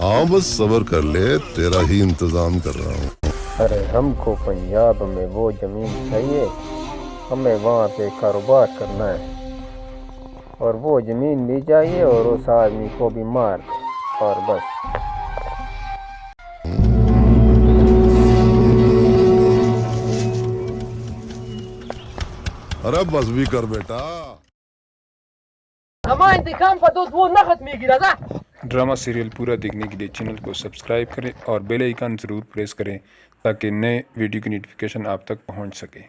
हाँ बस सब्र कर ले, तेरा ही इंतजाम कर रहा हूँ। अरे हमको पंजाब में वो ज़मीन चाहिए, हमें वहाँ पे कारोबार करना है और वो ज़मीन भी चाहिए और उस आदमी को भी मार दे और बस। अरे बस भी कर बेटा। हमारा इंतकाम पर तो वो ना खत्म की राजा। ड्रामा सीरियल पूरा देखने के लिए चैनल को सब्सक्राइब करें और बेल आइकन ज़रूर प्रेस करें ताकि नए वीडियो की नोटिफिकेशन आप तक पहुंच सके।